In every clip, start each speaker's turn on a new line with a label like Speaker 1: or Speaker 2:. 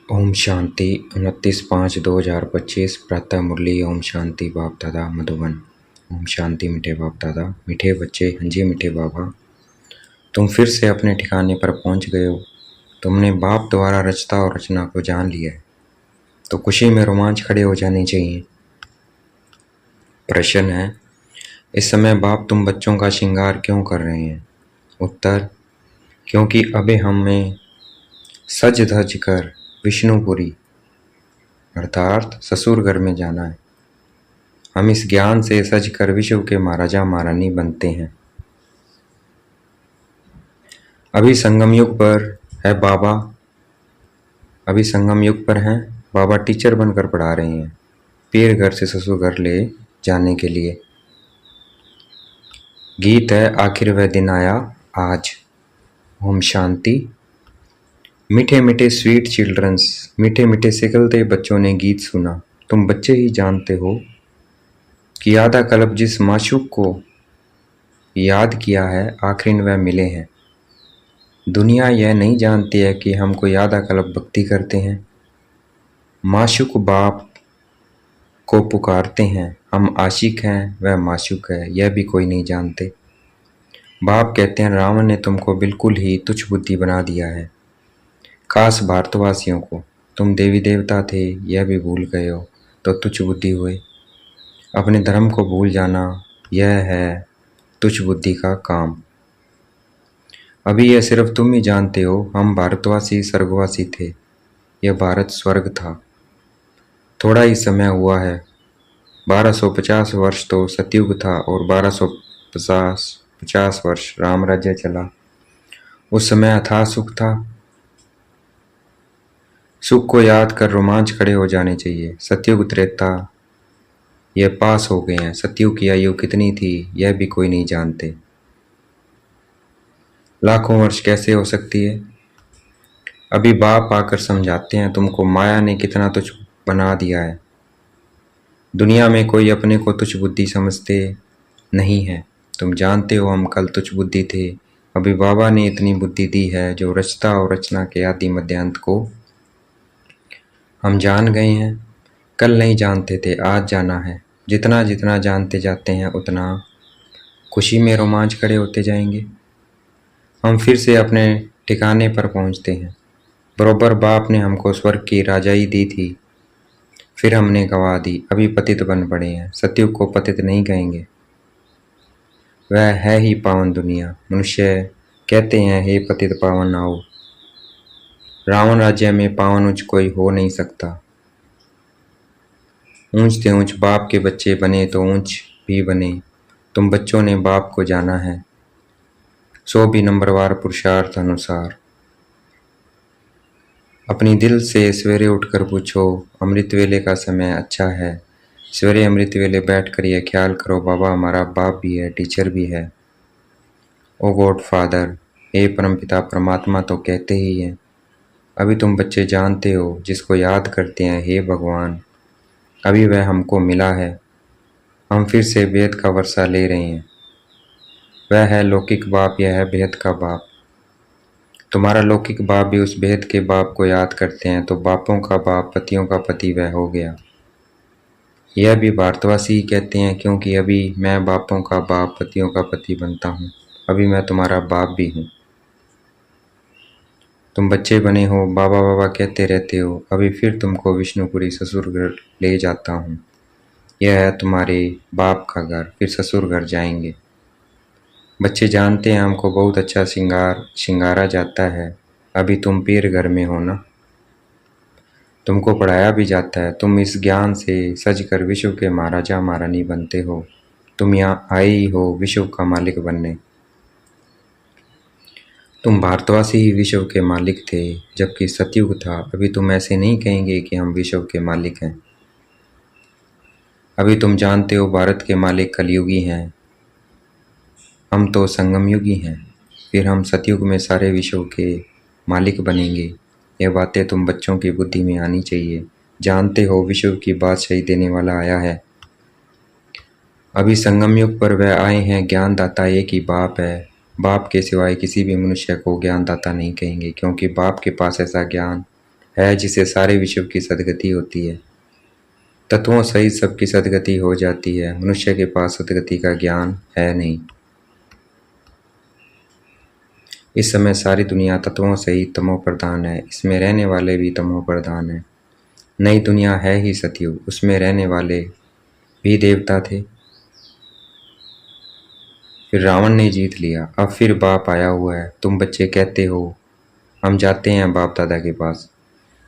Speaker 1: ओम शांति 29/5/2025 प्रातः मुरली। ओम शांति बाप दादा मधुबन। ओम शांति मीठे बाप दादा, मीठे बच्चे। हाँ जी मीठे बाबा, तुम फिर से अपने ठिकाने पर पहुंच गए हो। तुमने बाप द्वारा रचता और रचना को जान लिया है, तो खुशी में रोमांच खड़े हो जाने चाहिए। प्रश्न है, इस समय बाप तुम बच्चों का श्रृंगार क्यों कर रहे हैं? उत्तर, क्योंकि अबे हमें सज धज कर विष्णुपुरी अर्थात ससुर घर में जाना है। हम इस ज्ञान से सज कर विश्व के महाराजा महारानी बनते हैं। अभी संगम युग पर है बाबा, अभी संगम युग पर हैं बाबा, टीचर बनकर पढ़ा रहे हैं पीर घर से ससुर घर ले जाने के लिए। गीत है, आखिर वह दिन आया आज। ओम शांति। मीठे मीठे स्वीट चिल्ड्रंस, मीठे मीठे सिकलते बच्चों ने गीत सुना। तुम बच्चे ही जानते हो कि आधा कल्प जिस माशूक को याद किया है, आखिर वह मिले हैं। दुनिया यह नहीं जानती है कि हम कोई आधा कल्प भक्ति करते हैं। माशूक बाप को पुकारते हैं, हम आशिक हैं, वह माशूक है, यह भी कोई नहीं जानते। बाप कहते हैं, रावण ने तुमको बिल्कुल ही तुच्छ बुद्धि बना दिया है। खास भारतवासियों को, तुम देवी देवता थे यह भी भूल गए हो तो तुच्छ बुद्धि हुए। अपने धर्म को भूल जाना यह है तुच्छ बुद्धि का काम। अभी यह सिर्फ तुम ही जानते हो, हम भारतवासी स्वर्गवासी थे, यह भारत स्वर्ग था। थोड़ा ही समय हुआ है, 1250 वर्ष तो सतयुग था और 1250 वर्ष राम राज्य चला। उस समय अथाह सुख था। सुख को याद कर रोमांच खड़े हो जाने चाहिए। सतयुग त्रेता यह पास हो गए हैं। सतयुग की आयु कितनी थी यह भी कोई नहीं जानते। लाखों वर्ष कैसे हो सकती है? अभी बाप आकर समझाते हैं तुमको माया ने कितना तुच्छ बना दिया है। दुनिया में कोई अपने को तुच्छ बुद्धि समझते नहीं है। तुम जानते हो हम कल तुच्छ बुद्धि थे, अभी बाबा ने इतनी बुद्धि दी है जो रचता और रचना के आदि मध्यांत को हम जान गए हैं। कल नहीं जानते थे, आज जाना है। जितना जितना जानते जाते हैं उतना खुशी में रोमांच खड़े होते जाएंगे। हम फिर से अपने ठिकाने पर पहुंचते हैं। बरोबर बाप ने हमको स्वर्ग की राजाई दी थी, फिर हमने गवा दी, अभी पतित बन पड़े हैं। सतयुग को पतित नहीं कहेंगे, वह है ही पावन दुनिया। मनुष्य कहते हैं, हे पतित पावन आओ। रावण राज्य में पावन उच्च कोई हो नहीं सकता। ऊंच से ऊंच बाप के बच्चे बने तो ऊंच भी बने। तुम बच्चों ने बाप को जाना है, सो भी नंबरवार पुरुषार्थ अनुसार। अपनी दिल से सवेरे उठकर पूछो, अमृत वेले का समय अच्छा है। सवेरे अमृत वेले बैठकर यह ख्याल करो, बाबा हमारा बाप भी है, टीचर भी है। ओ गॉड फादर, हे परमपिता परमात्मा तो कहते ही हैं। अभी तुम बच्चे जानते हो, जिसको याद करते हैं, हे भगवान, अभी वह हमको मिला है। हम फिर से वेद का वर्षा ले रहे हैं। वह है लौकिक बाप, यह है भेद का बाप। तुम्हारा लौकिक बाप भी उस भेद के बाप को याद करते हैं, तो बापों का बाप पतियों का पति वह हो गया। यह भी भारतवासी ही कहते हैं, क्योंकि अभी मैं बापों का बाप पतियों का पति बनता हूँ। अभी मैं तुम्हारा बाप भी हूँ। तुम बच्चे बने हो, बाबा बाबा कहते रहते हो, अभी फिर तुमको विष्णुपुरी ससुर घर ले जाता हूँ। यह है तुम्हारे बाप का घर, फिर ससुर घर जाएंगे। बच्चे जानते हैं हमको बहुत अच्छा श्रृंगारा जाता है। अभी तुम पीर घर में हो ना, तुमको पढ़ाया भी जाता है। तुम इस ज्ञान से सज कर विश्व के महाराजा महारानी बनते हो। तुम यहाँ आए ही हो विश्व का मालिक बनने। तुम भारतवासी ही विश्व के मालिक थे जबकि सतयुग था। अभी तुम ऐसे नहीं कहेंगे कि हम विश्व के मालिक हैं। अभी तुम जानते हो भारत के मालिक कलयुगी हैं, हम तो संगम युगी हैं। फिर हम सतयुग में सारे विश्व के मालिक बनेंगे। यह बातें तुम बच्चों की बुद्धि में आनी चाहिए। जानते हो विश्व की बादशाही देने वाला आया है। अभी संगम युग पर वह आए हैं ज्ञानदाता, एक ही बाप है। बाप के सिवाय किसी भी मनुष्य को ज्ञानदाता नहीं कहेंगे, क्योंकि बाप के पास ऐसा ज्ञान है जिसे सारे विश्व की सद्गति होती है। तत्वों सहित सबकी सद्गति हो जाती है, मनुष्य के पास सद्गति का ज्ञान है नहीं। इस समय सारी दुनिया तत्वों सहित तमो प्रधान है, इसमें रहने वाले भी तमो प्रधान है। नई दुनिया है ही सतयुग, उसमें रहने वाले भी देवता थे। फिर रावण ने जीत लिया, अब फिर बाप आया हुआ है। तुम बच्चे कहते हो हम जाते हैं बाप दादा के पास।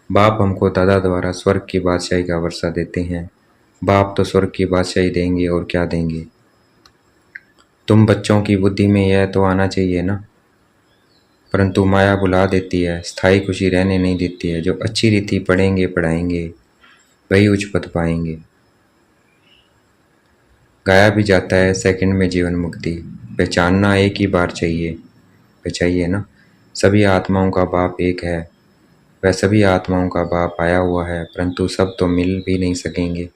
Speaker 1: बाप हमको दादा द्वारा स्वर्ग की बादशाही का वर्षा देते हैं। बाप तो स्वर्ग की बादशाही देंगे और क्या देंगे। तुम बच्चों की बुद्धि में यह तो आना चाहिए ना, परंतु माया बुला देती है, स्थायी खुशी रहने नहीं देती है। जो अच्छी रीति पढ़ेंगे पढ़ाएंगे वही उच्च पद पाएंगे। गाया भी जाता है सेकंड में जीवन मुक्ति, पहचानना एक ही बार चाहिए ना। सभी आत्माओं का बाप एक है, वह सभी आत्माओं का बाप आया हुआ है, परंतु सब तो मिल भी नहीं सकेंगे,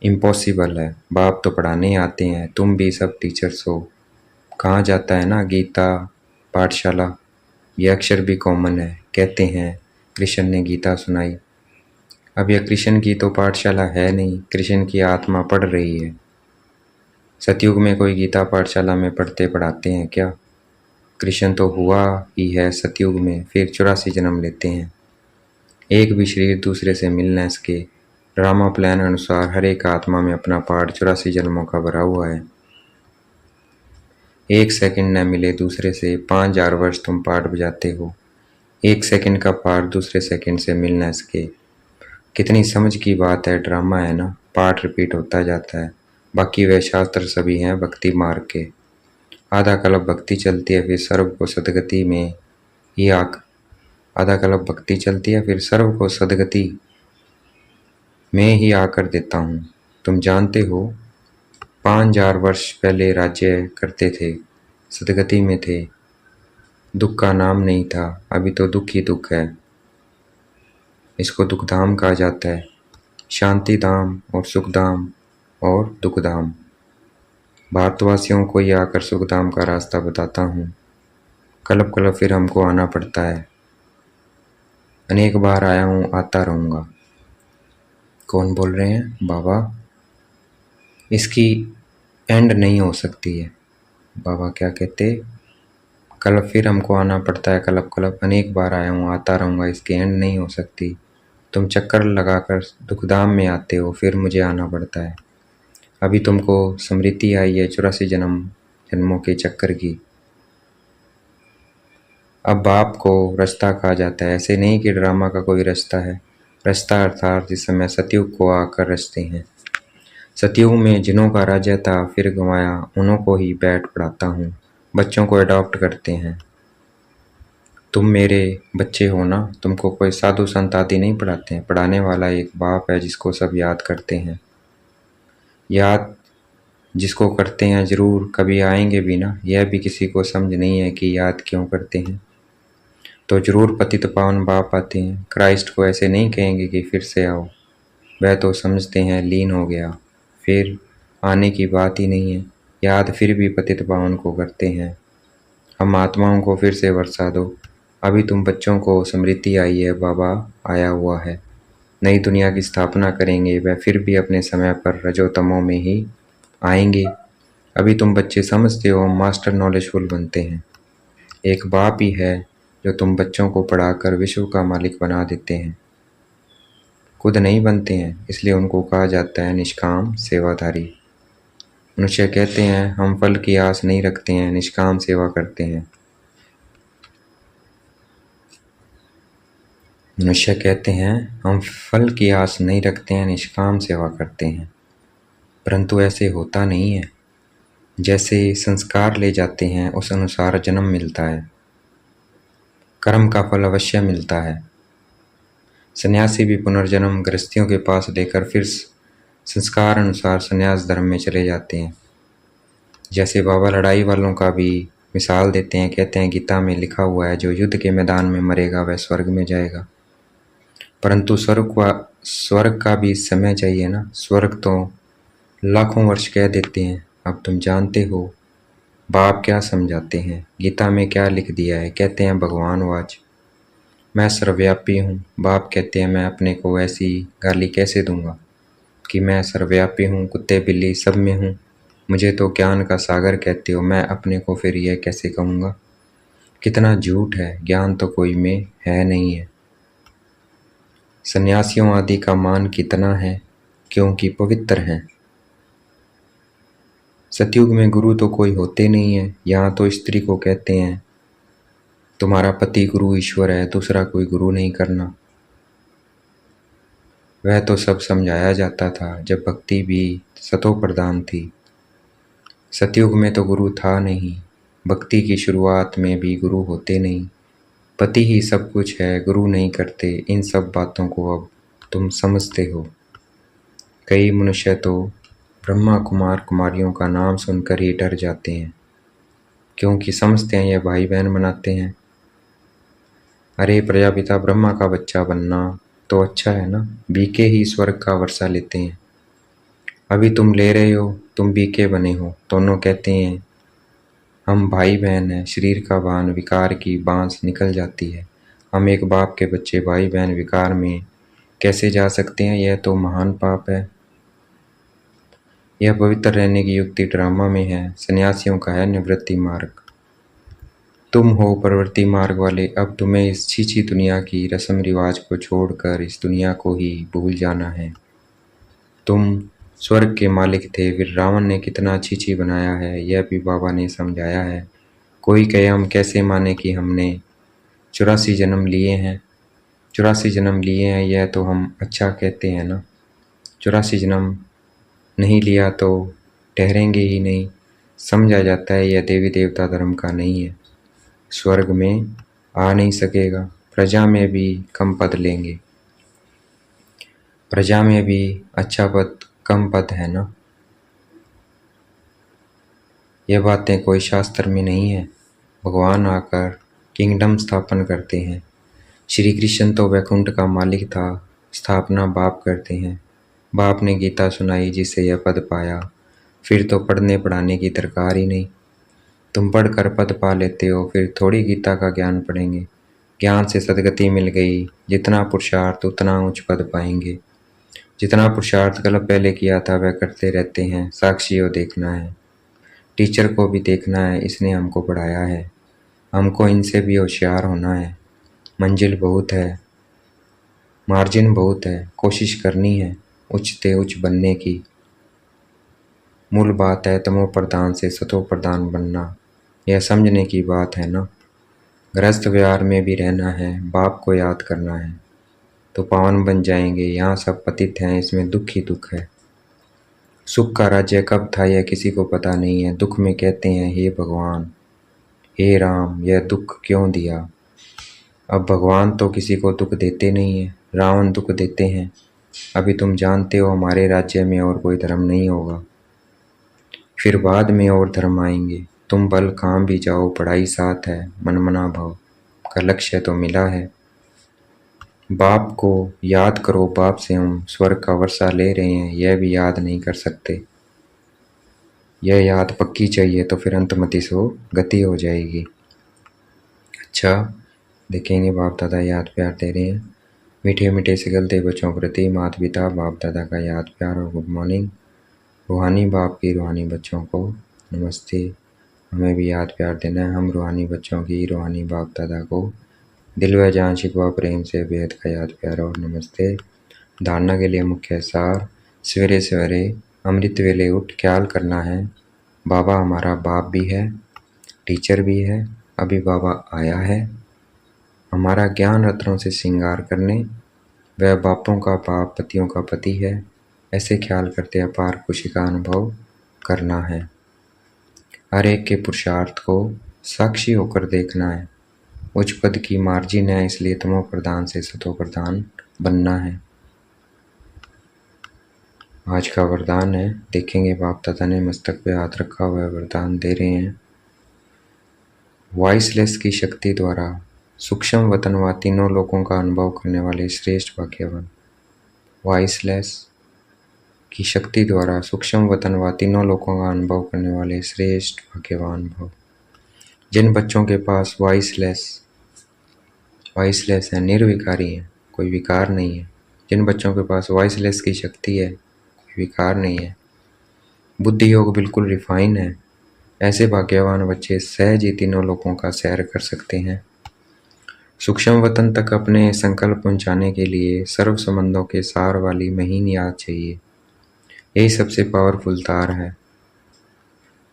Speaker 1: इम्पॉसिबल है। बाप तो पढ़ाने आते हैं, तुम भी सब टीचर्स हो। कहा जाता है ना गीता पाठशाला, ये अक्षर भी कॉमन है। कहते हैं कृष्ण ने गीता सुनाई। अब यह कृष्ण की तो पाठशाला है नहीं, कृष्ण की आत्मा पढ़ रही है। सतयुग में कोई गीता पाठशाला में पढ़ते पढ़ाते हैं क्या। कृष्ण तो हुआ ही है सतयुग में, फिर 84 जन्म लेते हैं। एक भी शरीर दूसरे से मिल न सके। ड्रामा प्लान अनुसार हर एक आत्मा में अपना पार्ट 84 जन्मों का भरा हुआ है। एक सेकंड न मिले दूसरे से, 5000 वर्ष तुम पार्ट बजाते हो। एक सेकंड का पार्ट दूसरे सेकंड से मिल न सके। कितनी समझ की बात है, ड्रामा है ना, पार्ट रिपीट होता जाता है। बाकी वे शास्त्र सभी हैं भक्ति मार्ग के। आधा कल्प भक्ति चलती है, फिर सर्व को सदगति में ही आधा कल्प भक्ति चलती है, फिर सर्व को सदगति में ही आकर देता हूँ। तुम जानते हो 5000 वर्ष पहले राज्य करते थे, सदगति में थे, दुख का नाम नहीं था। अभी तो दुख ही दुख है, इसको दुखधाम कहा जाता है। शांति धाम और सुखधाम और दुखधाम। भारतवासियों को ही आकर सुखधाम का रास्ता बताता हूँ। कल्प कल्प फिर हमको आना पड़ता है। अनेक बार आया हूँ, आता रहूँगा। कौन बोल रहे हैं? बाबा। इसकी एंड नहीं हो सकती है। बाबा क्या कहते? कल्प फिर हमको आना पड़ता है, कल्प कल्प अनेक बार आया हूँ, आता रहूँगा, इसकी एंड नहीं हो सकती। तुम चक्कर लगाकर दुखधाम में आते हो, फिर मुझे आना पड़ता है। अभी तुमको स्मृति आई है 84 जन्मों के चक्कर की। अब बाप को रास्ता कहा जाता है, ऐसे नहीं कि ड्रामा का कोई रास्ता है। रास्ता अर्थात जिस समय सतयुग को आकर रचते हैं। सतयुग में जिनों का राज्य था फिर गंवाया, उन्हों को ही बैठ पढ़ाता हूँ। बच्चों को अडॉप्ट करते हैं। तुम मेरे बच्चे हो ना, तुमको कोई साधु संत आदि नहीं पढ़ाते हैं। पढ़ाने वाला एक बाप है जिसको सब याद करते हैं। याद जिसको करते हैं जरूर कभी आएंगे भी ना, यह भी किसी को समझ नहीं है कि याद क्यों करते हैं। तो जरूर पतित पावन बाप आते हैं। क्राइस्ट को ऐसे नहीं कहेंगे कि फिर से आओ, वह तो समझते हैं लीन हो गया, फिर आने की बात ही नहीं है। याद फिर भी पतित पावन को करते हैं। हम आत्माओं को फिर से वर्षा दो। अभी तुम बच्चों को स्मृति आई है, बाबा आया हुआ है, नई दुनिया की स्थापना करेंगे। वह फिर भी अपने समय पर रजोतमों में ही आएंगे। अभी तुम बच्चे समझते हो, मास्टर नॉलेजफुल बनते हैं। एक बाप ही है जो तुम बच्चों को पढ़ाकर विश्व का मालिक बना देते हैं। खुद नहीं बनते हैं, इसलिए उनको कहा जाता है निष्काम सेवाधारी। मनुष्य कहते हैं हम फल की आस नहीं रखते हैं, निष्काम सेवा करते हैं। मनुष्य कहते हैं हम फल की आस नहीं रखते हैं, निष्काम सेवा करते हैं, परंतु ऐसे होता नहीं है। जैसे संस्कार ले जाते हैं उस अनुसार जन्म मिलता है, कर्म का फल अवश्य मिलता है। सन्यासी भी पुनर्जन्म गृहस्थियों के पास देकर फिर संस्कार अनुसार संन्यास धर्म में चले जाते हैं। जैसे बाबा लड़ाई वालों का भी मिसाल देते हैं, कहते हैं गीता में लिखा हुआ है जो युद्ध के मैदान में मरेगा वह स्वर्ग में जाएगा। परंतु स्वर्ग का भी समय चाहिए ना। स्वर्ग तो लाखों वर्ष कह देते हैं। अब तुम जानते हो बाप क्या समझाते हैं, गीता में क्या लिख दिया है। कहते हैं भगवान वाच, मैं सर्वव्यापी हूँ। बाप कहते हैं मैं अपने को ऐसी गाली कैसे दूंगा कि मैं सर्वव्यापी हूँ, कुत्ते बिल्ली सब में हूँ। मुझे तो ज्ञान का सागर कहते हो, मैं अपने को फिर यह कैसे कहूँगा। कितना झूठ है, ज्ञान तो कोई में है नहीं है। सन्यासियों आदि का मान कितना है, क्योंकि पवित्र हैं। सतयुग में गुरु तो कोई होते नहीं है। यहाँ तो स्त्री को कहते हैं तुम्हारा पति गुरु ईश्वर है, दूसरा कोई गुरु नहीं करना। वह तो सब समझाया जाता था जब भक्ति भी सतो प्रधान थी। सतयुग में तो गुरु था नहीं, भक्ति की शुरुआत में भी गुरु होते नहीं। पति ही सब कुछ है, गुरु नहीं करते। इन सब बातों को अब तुम समझते हो। कई मनुष्य तो ब्रह्मा कुमार कुमारियों का नाम सुनकर ही डर जाते हैं, क्योंकि समझते हैं ये भाई बहन बनाते हैं। अरे प्रजापिता ब्रह्मा का बच्चा बनना तो अच्छा है ना, बीके ही स्वर्ग का वर्षा लेते हैं। अभी तुम ले रहे हो, तुम बीके बने हो। दोनों कहते हैं हम भाई बहन हैं। शरीर का भान विकार की बांस निकल जाती है। हम एक बाप के बच्चे भाई बहन विकार में कैसे जा सकते हैं, यह तो महान पाप है। यह पवित्र रहने की युक्ति ड्रामा में है, सन्यासियों का है निवृत्ति मार्ग। तुम हो प्रवृत्ति मार्ग वाले। अब तुम्हें इस छीछी दुनिया की रस्म रिवाज को छोड़कर इस दुनिया को ही भूल जाना है। तुम स्वर्ग के मालिक थे, फिर रावण ने कितना छीछी बनाया है, यह भी बाबा ने समझाया है। कोई कहे हम कैसे माने कि हमने 84 जन्म लिए हैं। 84 जन्म लिए हैं, यह तो हम अच्छा कहते हैं ना। 84 जन्म नहीं लिया तो ठहरेंगे ही नहीं। समझा जाता है यह देवी देवता धर्म का नहीं है। स्वर्ग में आ नहीं सकेगा, प्रजा में भी कम पद लेंगे। प्रजा में भी अच्छा पद कम पद है ना। यह बातें कोई शास्त्र में नहीं है। भगवान आकर किंगडम स्थापन करते हैं। श्री कृष्ण तो वैकुंठ का मालिक था, स्थापना बाप करते हैं। बाप ने गीता सुनाई जिससे यह पद पाया। फिर तो पढ़ने पढ़ाने की दरकार ही नहीं। तुम पढ़कर पद पा लेते हो, फिर थोड़ी गीता का ज्ञान पढ़ेंगे। ज्ञान से सदगति मिल गई, जितना पुरुषार्थ उतना उच्च पद पाएंगे। जितना पुरुषार्थ कल पहले किया था वह करते रहते हैं। साक्षी हो देखना है, टीचर को भी देखना है, इसने हमको पढ़ाया है। हमको इनसे भी होशियार होना है। मंजिल बहुत है, मार्जिन बहुत है, कोशिश करनी है उच्च ते उच्च बनने की। मूल बात है तमो प्रधान से सतो प्रधान बनना, यह समझने की बात है ना। गृहस्थ व्यवहार में भी रहना है, बाप को याद करना है तो पावन बन जाएंगे। यहाँ सब पतित हैं, इसमें दुख ही दुख है। सुख का राज्य कब था यह किसी को पता नहीं है। दुख में कहते हैं हे भगवान, हे राम, यह दुख क्यों दिया। अब भगवान तो किसी को दुख देते नहीं है, रावण दुख देते हैं। अभी तुम जानते हो हमारे राज्य में और कोई धर्म नहीं होगा, फिर बाद में और धर्म आएंगे। तुम बल काम भी जाओ, पढ़ाई साथ है, मनमना भाव का लक्ष्य तो मिला है। बाप को याद करो, बाप से हम स्वर्ग का वर्षा ले रहे हैं, यह भी याद नहीं कर सकते। यह याद पक्की चाहिए तो फिर अंतमति सो गति हो जाएगी। अच्छा देखेंगे, बाप दादा याद प्यार दे रहे हैं। मीठे मीठे सिगलते बच्चों प्रति माता पिता बाप दादा का याद प्यार और गुड मॉर्निंग। रूहानी बाप की रूहानी बच्चों को नमस्ते। हमें भी याद प्यार देना है। हम रूहानी बच्चों की रूहानी बाप दादा को दिल व जान शिकवा प्रेम से बेहद का याद प्यार और नमस्ते। धारणा के लिए मुख्य सार, सवेरे सवेरे अमृत वेले उठ ख्याल करना है बाबा हमारा बाप भी है, टीचर भी है, अभी बाबा आया है हमारा ज्ञान रत्नों से श्रृंगार करने। वह बापों का बाप पतियों का पति है। ऐसे ख्याल करते अपार खुशी का अनुभव करना है। हर एक के पुरुषार्थ को साक्षी होकर देखना है। उच्च पद की मार्जिन है, इसलिए तमो प्रधान से सतो प्रधान बनना है। आज का वरदान है, देखेंगे बाप दादा ने मस्तक पे हाथ रखा हुआ वरदान दे रहे हैं। वॉइसलेस की शक्ति द्वारा सूक्ष्म वतन व तीनों लोगों का अनुभव करने वाले श्रेष्ठ भाग्यवान। वॉइसलेस की शक्ति द्वारा सूक्ष्म वतन व तीनों लोगों का अनुभव करने वाले श्रेष्ठ भाग्यवान भव। जिन बच्चों के पास वॉइसलेस वॉइसलेस है, निर्विकारी है, कोई विकार नहीं है। जिन बच्चों के पास वॉइसलेस की शक्ति है, कोई विकार नहीं है, बुद्धि योग बिल्कुल रिफाइन है, ऐसे भाग्यवान बच्चे सहज ही तीनों लोकों का सैर कर सकते हैं। सूक्ष्म वतन तक अपने संकल्प पहुंचाने के लिए सर्व संबंधों के सार वाली महीन याद चाहिए। यही सबसे पावरफुल तार है।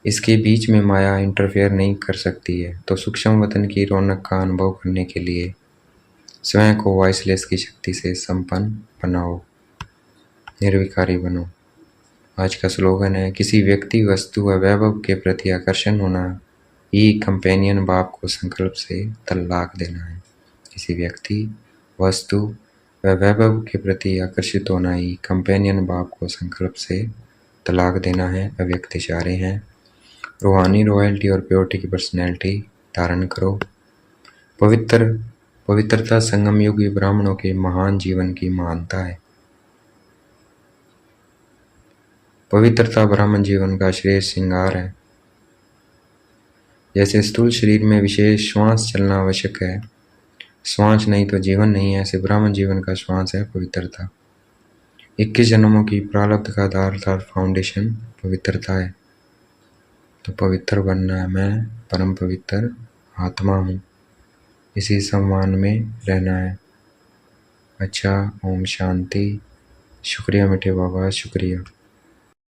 Speaker 1: इसके बीच में माया इंटरफेयर नहीं कर सकती है। तो सूक्ष्म वतन की रौनक का अनुभव करने के लिए स्वयं को वॉइसलेस की शक्ति से संपन्न बनाओ, निर्विकारी बनो। आज का स्लोगन है, किसी व्यक्ति, वस्तु व वैभव के प्रति आकर्षण होना ही कंपेनियन बाप को संकल्प से तलाक देना है। किसी व्यक्ति, वस्तु व वैभव के प्रति आकर्षित होना ही कंपेनियन बाप को संकल्प से तलाक देना है। अव्यक्त इशारे हैं। रूहानी रॉयल्टी और प्योरिटी की पर्सनैलिटी धारण करो। पवित्रता संगम युगी ब्राह्मणों के महान जीवन की महानता है। पवित्रता ब्राह्मण जीवन का श्रेष्ठ श्रृंगार है। जैसे स्थूल शरीर में विशेष श्वास चलना आवश्यक है, श्वास नहीं तो जीवन नहीं है, ऐसे ब्राह्मण जीवन का श्वास है पवित्रता। 21 जन्मों की प्रारब्ध का आधार अर्थात फाउंडेशन पवित्रता है। तो पवित्र बनना है। मैं परम पवित्र आत्मा हूँ, इसी सम्मान में रहना है। अच्छा, ओम शांति। शुक्रिया मीठे बाबा, शुक्रिया।